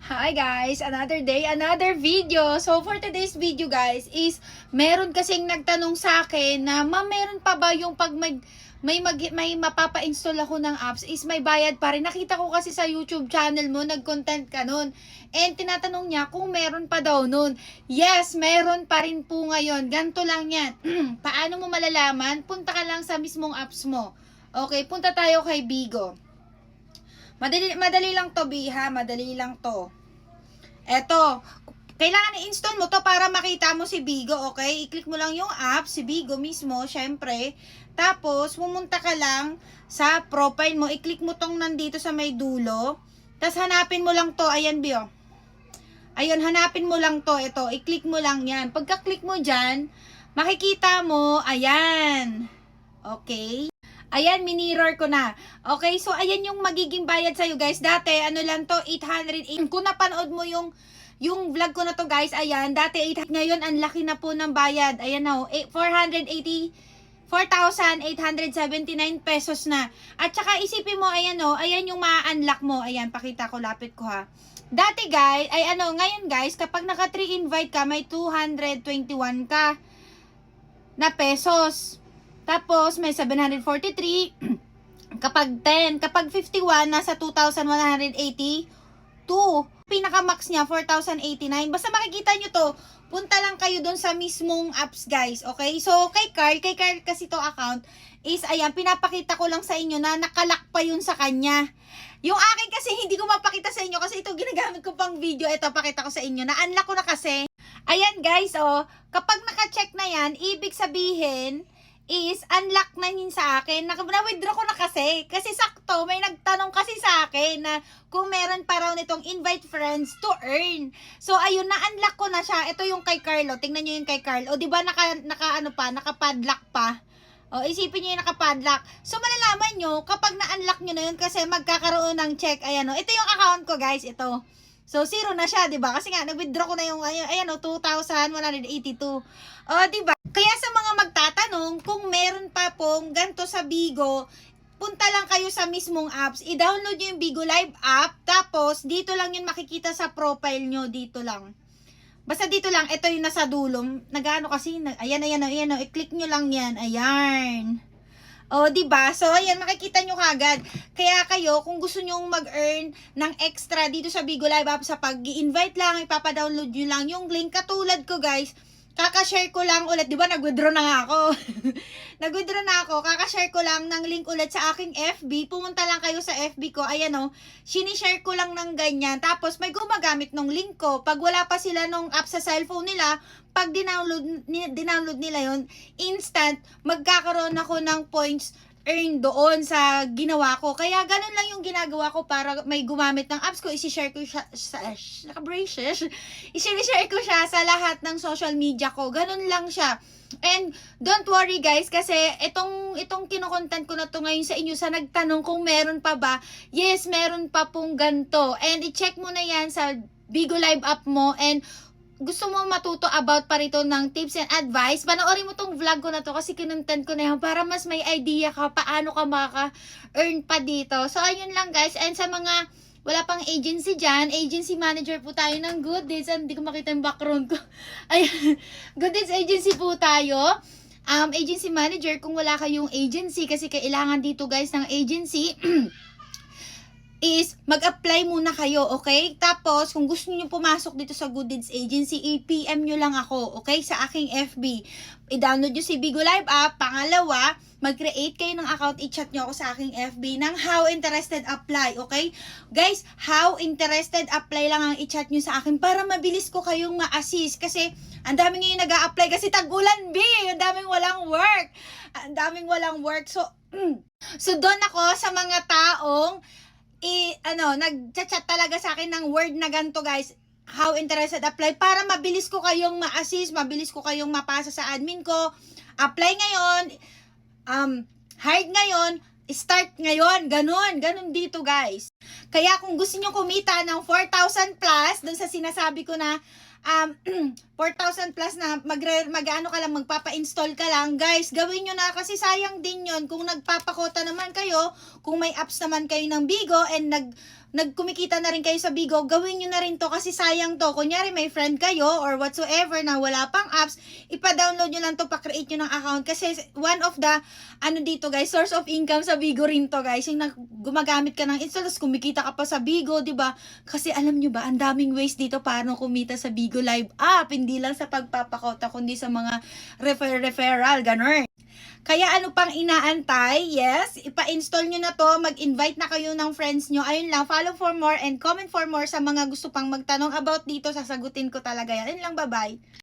Hi guys! Another day, another video. So for today's video guys is meron kasing nagtanong sa akin na ma'am, meron pa ba yung pag may mapapa-install ako ng apps is may bayad pa rin. Nakita ko kasi sa YouTube channel mo, nag-content ka nun. And tinatanong niya kung meron pa daw nun. Yes, meron pa rin po ngayon. Ganto lang yan. Paano mo malalaman? Punta ka lang sa mismong apps mo. Okay, punta tayo kay Bigo. Madali lang to, Biha. Madali lang to. Eto, kailangan i-install mo to para makita mo si Bigo, okay? I-click mo lang yung app, si Bigo mismo, syempre. Tapos, pumunta ka lang sa profile mo. I-click mo tong nandito sa may dulo. Tapos, hanapin mo lang to. Ayan, Bio. Ayun, hanapin mo lang to. Ito, i-click mo lang yan. Pagka-click mo dyan, makikita mo, ayan. Okay? Ayan, minirror ko na. Okay, so ayan yung magiging bayad sa'yo guys. Dati, ano lang to, 808. Kung napanood mo yung vlog ko na to guys, ayan, dati 800. Ngayon, ang laki na po ng bayad. Ayan na, 484,879 pesos na. At saka isipin mo, ayan o, ayan yung ma-unlock mo. Ayan, pakita ko, lapit ko ha. Dati guys, ngayon guys, kapag naka 3 invite ka, may 221 ka na pesos. Tapos, may 743. Kapag 10, kapag 51, nasa 2,182. Pinaka-max niya, 4,089. Basta makikita nyo to, punta lang kayo dun sa mismong apps, guys. Okay? So, kay Carl kasi to account, is, ayan, pinapakita ko lang sa inyo na nakalock pa yun sa kanya. Yung akin kasi, hindi ko mapakita sa inyo kasi ito ginagamit ko pang video. Ito, pakita ko sa inyo. Na-unlock ko na kasi. Ayan, guys, oh. Kapag naka-check na yan, ibig sabihin, is unlock na yun sa akin. Na-withdraw ko na kasi. Kasi sakto, may nagtanong kasi sa akin na kung meron pa raw nitong invite friends to earn. So, ayun, na-unlock ko na siya. Ito yung kay Carlo. Tingnan nyo yung kay Carlo. O, diba naka-padlock pa. O, isipin nyo yung naka-padlock. So, malalaman nyo, kapag na-unlock nyo na yun, kasi magkakaroon ng check. Ayan o. Ito yung account ko, guys. Ito. So, zero na siya, diba? Kasi nga, nag-withdraw ko na yung, ayan o, 2,182. O, diba? Kaya sa mga magtatanong, kung meron pa pong ganito sa Bigo, punta lang kayo sa mismong apps. I-download nyo yung Bigo Live app, tapos, dito lang yun makikita sa profile nyo, dito lang. Basta dito lang, ito yung nasa dulo. Nag-ano kasi, ayan, i-click nyo lang yan, ayan. O, diba? So, ayan, makikita nyo kagad. Kaya kayo, kung gusto nyo mag-earn ng extra dito sa Bigo Live app, sa pag-i-invite lang, ipapadownload nyo lang yung link. Katulad ko, guys, kaka-share ko lang ulit. Diba, nag-withdraw na nga ako. Nag-withdraw na ako. Kaka-share ko lang ng link ulit sa aking FB. Pumunta lang kayo sa FB ko. Ayan o, sinishare ko lang ng ganyan. Tapos, may gumagamit ng link ko. Pag wala pa sila nung app sa cellphone nila, pag dinownload nila yon, instant, magkakaroon ako ng points earn doon sa ginawa ko. Kaya ganun lang yung ginagawa ko para may gumamit ng apps ko. Isi-share ko siya isi-share ko siya sa lahat ng social media ko. Ganun lang siya. And don't worry guys, kasi itong kino-content ko na to ngayon sa inyo, sa nagtanong kung meron pa ba. Yes, meron pa pong ganto. And i-check mo na yan sa Bigo Live app mo. And gusto mo matuto about pa rito ng tips and advice, panoorin mo tong vlog ko na to kasi kinontent ko na yan para mas may idea ka paano ka maka-earn pa dito. So, ayun lang guys. And sa mga wala pang agency dyan, agency manager po tayo ng Good Deeds. Hindi ko makita yung background ko. Ayan, Good Deeds agency po tayo. Agency manager, kung wala kayong agency, kasi kailangan dito guys ng agency, is mag-apply muna kayo, okay? Tapos, kung gusto niyo pumasok dito sa Good Deeds Agency, i-PM nyo lang ako, okay? Sa aking FB. I-download nyo si Bigo Live app. Pangalawa, mag-create kayo ng account, i-chat nyo ako sa aking FB ng How Interested Apply, okay? Guys, How Interested Apply lang ang i-chat nyo sa akin para mabilis ko kayong ma-assist. Kasi, ang daming ngayon nag-a-apply kasi tag-ulan, B! Ang daming walang work. Ang daming walang work. So, doon ako sa mga taong nag-chat talaga sa akin ng word na ganito guys, How Interested Apply, para mabilis ko kayong ma-assist, mabilis ko kayong mapasa sa admin ko. Apply ngayon, hired ngayon, start ngayon, ganun dito guys. Kaya kung gusto nyo kumita ng 4,000 plus, dun sa sinasabi ko na 4,000 plus na mag-ano ka lang, magpapa-install ka lang, guys, gawin nyo na kasi sayang din yon kung nagpapakota naman kayo, kung may apps naman kayo ng Bigo and nagkumikita na rin kayo sa Bigo, gawin nyo na rin to kasi sayang to. Kunyari may friend kayo or whatsoever na wala pang apps, ipa-download nyo lang to, pa-create nyo ng account kasi one of the, dito guys, source of income sa Bigo rin to guys, yung gumagamit ka ng install, tapos kumikita ka pa sa Bigo, di ba? Kasi alam nyo ba, ang daming ways dito paano kumita sa Bigo Live app, hindi lang sa pagpapakota, kundi sa mga referral, ganun. Kaya ano pang inaantay? Yes, ipa-install nyo na to, mag-invite na kayo ng friends nyo. Ayun lang, follow for more and comment for more sa mga gusto pang magtanong about dito, sasagutin ko talaga yan. Ayun lang, bye-bye.